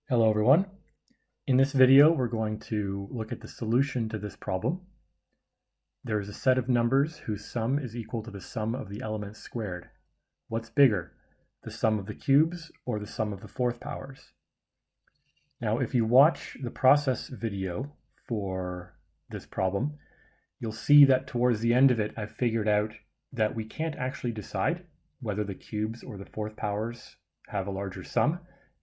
Hello everyone. In this video we're going to look at the solution to this problem. There is a set of numbers whose sum is equal to the sum of the elements squared. What's bigger, the sum of the cubes or the sum of the fourth powers? Now if you watch the process video for this problem, you'll see that towards the end of it I've figured out that we can't actually decide whether the cubes or the fourth powers have a larger sum.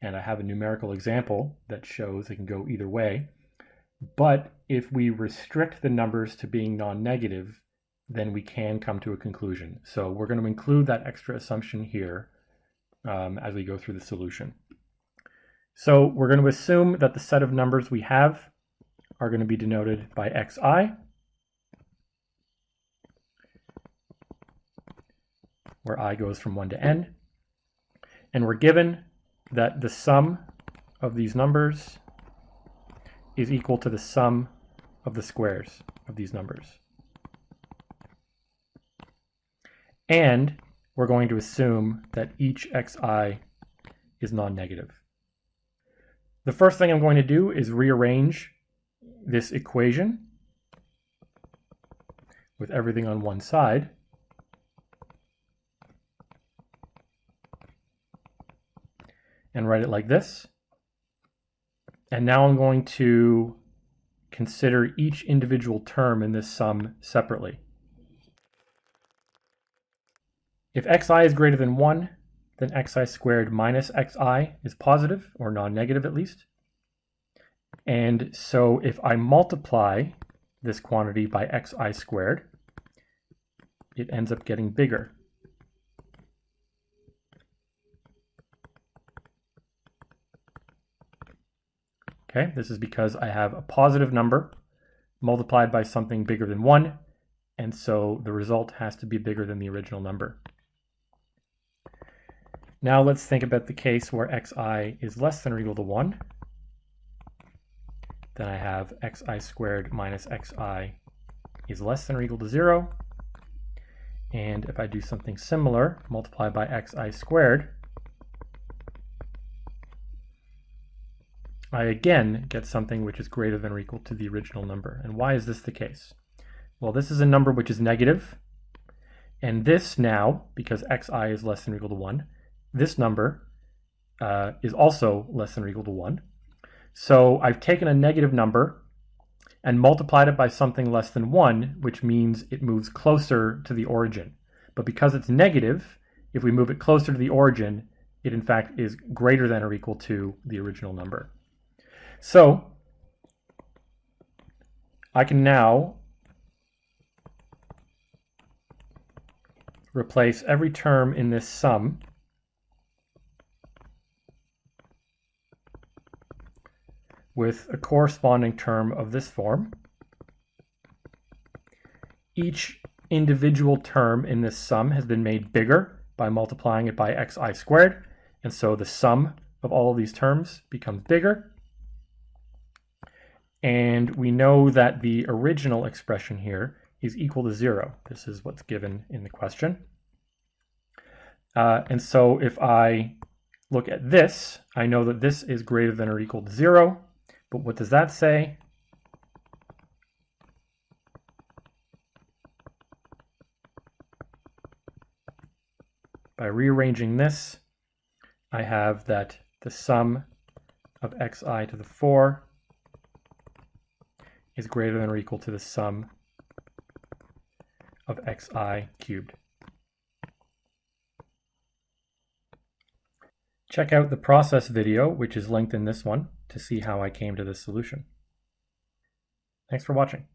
And I have a numerical example that shows it can go either way. But if we restrict the numbers to being non-negative, then we can come to a conclusion. So we're going to include that extra assumption here as we go through the solution. So we're going to assume that the set of numbers we have are going to be denoted by xi, where I goes from 1 to n. And we're given that the sum of these numbers is equal to the sum of the squares of these numbers. And we're going to assume that each xi is non-negative. The first thing I'm going to do is rearrange this equation with everything on one side. And write it like this. And now I'm going to consider each individual term in this sum separately. If xi is greater than 1, then xi squared minus xi is positive, or non-negative at least. And so if I multiply this quantity by xi squared, it ends up getting bigger. Okay, this is because I have a positive number multiplied by something bigger than 1, and so the result has to be bigger than the original number. Now let's think about the case where xi is less than or equal to 1. Then I have xi squared minus xi is less than or equal to 0. And if I do something similar, multiply by xi squared, I again get something which is greater than or equal to the original number. And why is this the case? Well, this is a number which is negative, and this now, because xi is less than or equal to 1, this number is also less than or equal to 1. So I've taken a negative number and multiplied it by something less than 1, which means it moves closer to the origin. But because it's negative, if we move it closer to the origin, it in fact is greater than or equal to the original number. So I can now replace every term in this sum with a corresponding term of this form. Each individual term in this sum has been made bigger by multiplying it by xi squared, and so the sum of all of these terms becomes bigger. And we know that the original expression here is equal to 0. This is what's given in the question. And so if I look at this, I know that this is greater than or equal to 0. But what does that say? By rearranging this, I have that the sum of xi to the 4 is greater than or equal to the sum of xi cubed. Check out the process video, which is linked in this one, to see how I came to this solution. Thanks for watching.